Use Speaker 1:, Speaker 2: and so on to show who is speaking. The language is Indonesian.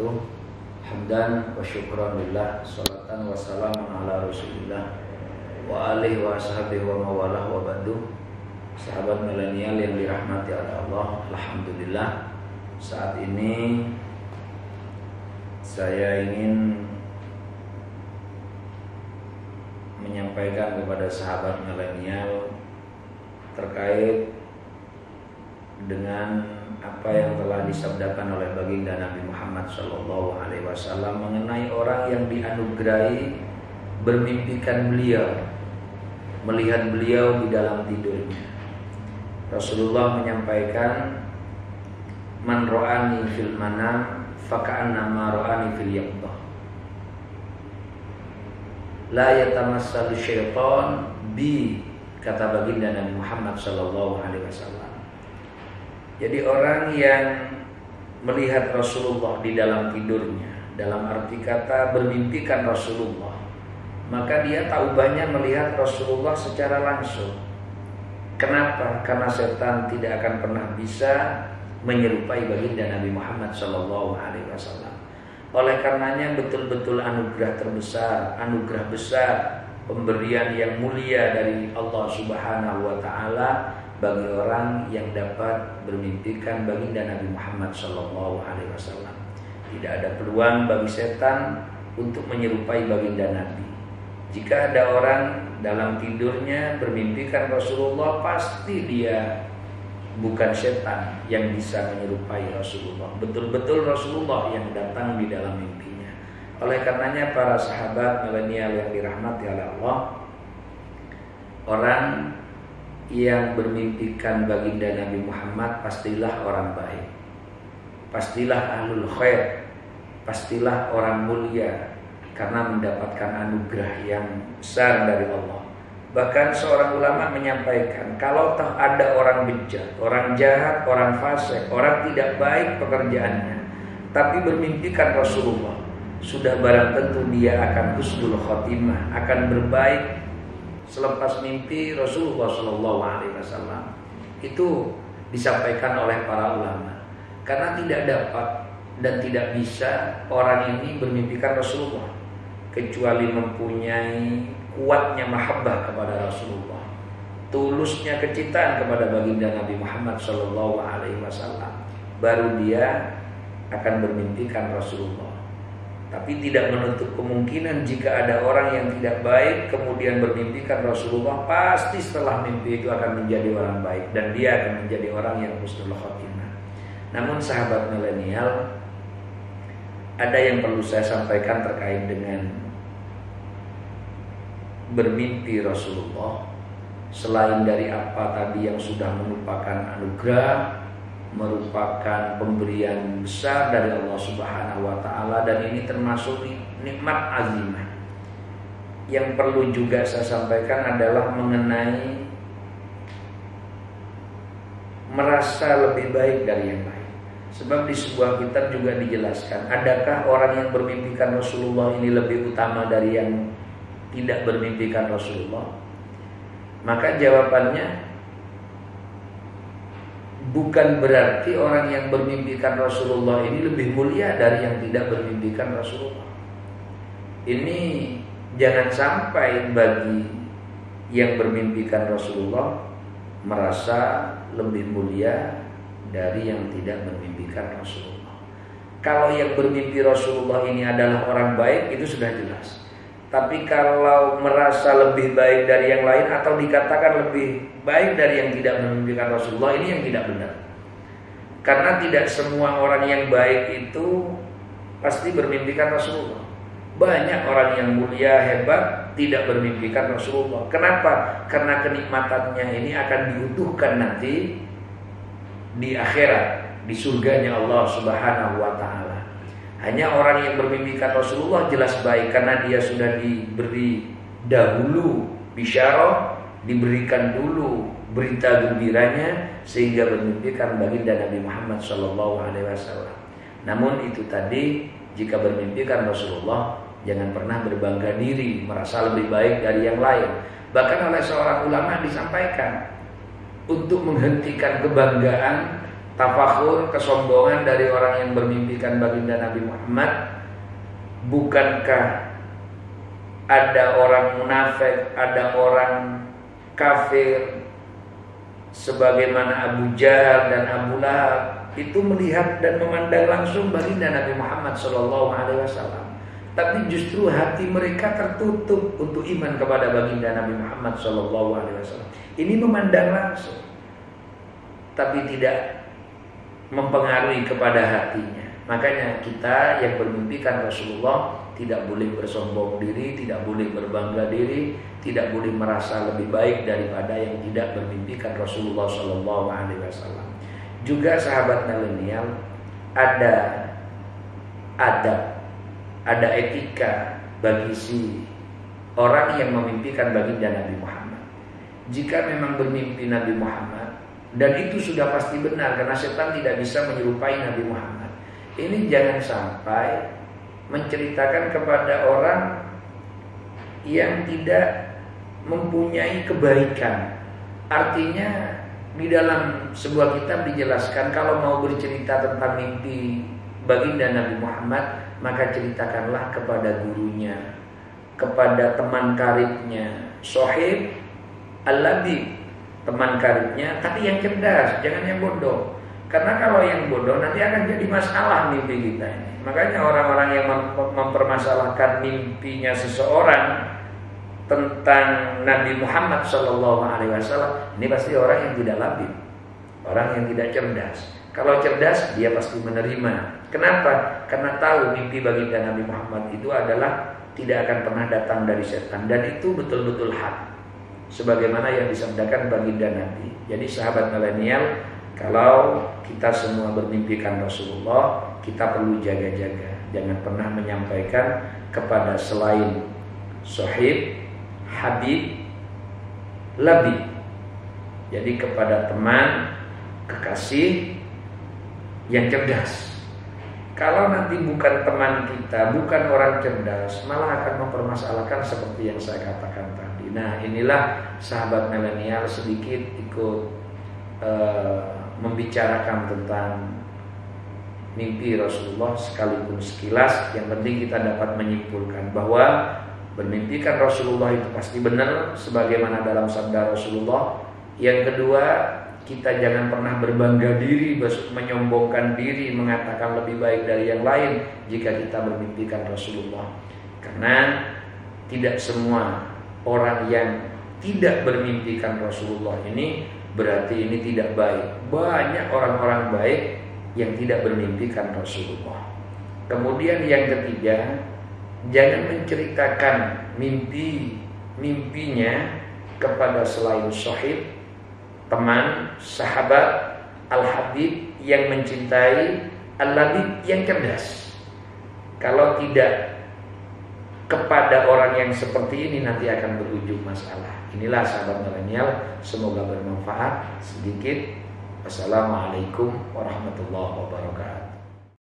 Speaker 1: wabarakatuh. Hamdan wa syukran lillah, salatan wa salaman ala rasulillah wa alihi wa ashabihi wa mawalah wa ba'du. Sahabat milenial yang dirahmati oleh Allah, alhamdulillah, saat ini saya ingin menyampaikan kepada sahabat milenial terkait dengan apa yang telah disabdakan oleh baginda Nabi Muhammad SAW mengenai orang yang dianugerahi bermimpikan beliau, melihat beliau di dalam tidurnya. Rasulullah menyampaikan, man ra'ani fil manam faka'annama ra'ani fil yaqdah. La yatamassalu syaitan bi, kata baginda Nabi Muhammad SAW. Jadi orang yang melihat Rasulullah di dalam tidurnya, dalam arti kata bermimpikan Rasulullah, maka dia taubahnya melihat Rasulullah secara langsung. Kenapa? Karena setan tidak akan pernah bisa menyerupai baginda Nabi Muhammad SAW. Oleh karenanya betul-betul anugerah terbesar, anugerah besar, pemberian yang mulia dari Allah Subhanahu wa Ta'ala bagi orang yang dapat bermimpikan baginda Nabi Muhammad SAW. Tidak ada peluang bagi setan untuk menyerupai baginda Nabi. Jika ada orang dalam tidurnya bermimpikan Rasulullah, pasti dia bukan setan yang bisa menyerupai Rasulullah. Betul-betul Rasulullah yang datang di dalam mimpinya. Oleh karenanya para sahabat milenial yang dirahmati oleh Allah, orang yang bermimpikan baginda Nabi Muhammad pastilah orang baik, pastilah ahlul khair, pastilah orang mulia karena mendapatkan anugerah yang besar dari Allah. Bahkan seorang ulama menyampaikan, kalau toh ada orang bejat, orang jahat, orang fasik, orang tidak baik pekerjaannya, tapi bermimpikan Rasulullah, sudah barang tentu dia akan husnul khotimah, akan berbaik selepas mimpi Rasulullah SAW. Itu disampaikan oleh para ulama. Karena tidak dapat dan tidak bisa orang ini bermimpikan Rasulullah kecuali mempunyai kuatnya mahabbah kepada Rasulullah, tulusnya kecintaan kepada baginda Nabi Muhammad SAW, baru dia akan bermimpikan Rasulullah. Tapi tidak menutup kemungkinan jika ada orang yang tidak baik kemudian bermimpikan Rasulullah, pasti setelah mimpi itu akan menjadi orang baik dan dia akan menjadi orang yang husnul khotimah. Namun sahabat milenial, ada yang perlu saya sampaikan terkait dengan bermimpi Rasulullah. Selain dari apa tadi yang sudah merupakan anugerah, merupakan pemberian besar dari Allah Subhanahu wa Ta'ala, dan ini termasuk nikmat azimah. Yang perlu juga saya sampaikan adalah mengenai merasa lebih baik dari yang lain. Sebab di sebuah kitab juga dijelaskan, adakah orang yang bermimpikan Rasulullah ini lebih utama dari yang tidak bermimpikan Rasulullah? Maka jawabannya, bukan berarti orang yang bermimpikan Rasulullah ini lebih mulia dari yang tidak bermimpikan Rasulullah. Ini jangan sampai bagi yang bermimpikan Rasulullah merasa lebih mulia dari yang tidak bermimpikan Rasulullah. Kalau yang bermimpi Rasulullah ini adalah orang baik, itu sudah jelas. Tapi kalau merasa lebih baik dari yang lain atau dikatakan lebih baik dari yang tidak memimpikan Rasulullah, ini yang tidak benar. Karena tidak semua orang yang baik itu pasti bermimpikan Rasulullah. Banyak orang yang mulia, hebat, tidak bermimpikan Rasulullah. Kenapa? Karena kenikmatannya ini akan diutuhkan nanti di akhirat, di surganya Allah Subhanahu wa Ta'ala. Hanya orang yang bermimpikan Rasulullah jelas baik karena dia sudah diberi dahulu bisyarah, diberikan dulu berita gembiranya, sehingga bermimpikan baginda Nabi Muhammad SAW. Namun itu tadi, jika bermimpikan Rasulullah, jangan pernah berbangga diri, merasa lebih baik dari yang lain. Bahkan oleh seorang ulama disampaikan, untuk menghentikan kebanggaan tafakhur, kesombongan dari orang yang bermimpikan baginda Nabi Muhammad. Bukankah ada orang munafik, ada orang kafir sebagaimana Abu Jahal dan Abu Lahab itu melihat dan memandang langsung baginda Nabi Muhammad SAW, tapi justru hati mereka tertutup untuk iman kepada baginda Nabi Muhammad SAW. Ini memandang langsung, tapi tidak mempengaruhi kepada hatinya. Makanya kita yang bermimpikan Rasulullah tidak boleh bersombong diri, tidak boleh berbangga diri, tidak boleh merasa lebih baik daripada yang tidak bermimpikan Rasulullah SAW. Juga sahabat milenial, ada adab, ada etika bagi si orang yang memimpikan baginda Nabi Muhammad. Jika memang bermimpi Nabi Muhammad, dan itu sudah pasti benar karena setan tidak bisa menyerupai Nabi Muhammad, ini jangan sampai menceritakan kepada orang yang tidak mempunyai kebaikan. Artinya di dalam sebuah kitab dijelaskan kalau mau bercerita tentang mimpi baginda Nabi Muhammad, maka ceritakanlah kepada gurunya, kepada teman karibnya, sohib al-labib, teman karibnya, tapi yang cerdas, jangan yang bodoh. Karena kalau yang bodoh nanti akan jadi masalah mimpi kita ini. Makanya orang-orang yang mempermasalahkan mimpinya seseorang tentang Nabi Muhammad SAW, ini pasti orang yang tidak labib, orang yang tidak cerdas. Kalau cerdas dia pasti menerima. Kenapa? Karena tahu mimpi baginda Nabi Muhammad itu adalah tidak akan pernah datang dari setan, dan itu betul-betul hak, sebagaimana yang disabdakan baginda Nabi. Jadi sahabat milenial, kalau kita semua bermimpikan Rasulullah, kita perlu jaga-jaga. Jangan pernah menyampaikan kepada selain sohib, habib, labib. Jadi kepada teman, kekasih yang cerdas. Kalau nanti bukan teman kita, bukan orang cerdas, malah akan mempermasalahkan seperti yang saya katakan tadi. Nah, inilah sahabat milenial sedikit ikut membicarakan tentang mimpi Rasulullah sekalipun sekilas. Yang penting kita dapat menyimpulkan bahwa bermimpikan Rasulullah itu pasti benar sebagaimana dalam sabda Rasulullah. Yang kedua, kita jangan pernah berbangga diri, menyombongkan diri, mengatakan lebih baik dari yang lain jika kita bermimpikan Rasulullah. Karena tidak semua orang yang tidak bermimpikan Rasulullah ini berarti ini tidak baik. Banyak orang-orang baik yang tidak bermimpikan Rasulullah. Kemudian yang ketiga, jangan menceritakan mimpinya kepada selain sohib, teman, sahabat, al-habib yang mencintai, al-labib yang cerdas. Kalau tidak kepada orang yang seperti ini, nanti akan berujung masalah. Inilah sahabat milenial, semoga bermanfaat sedikit. Wassalamualaikum warahmatullahi wabarakatuh.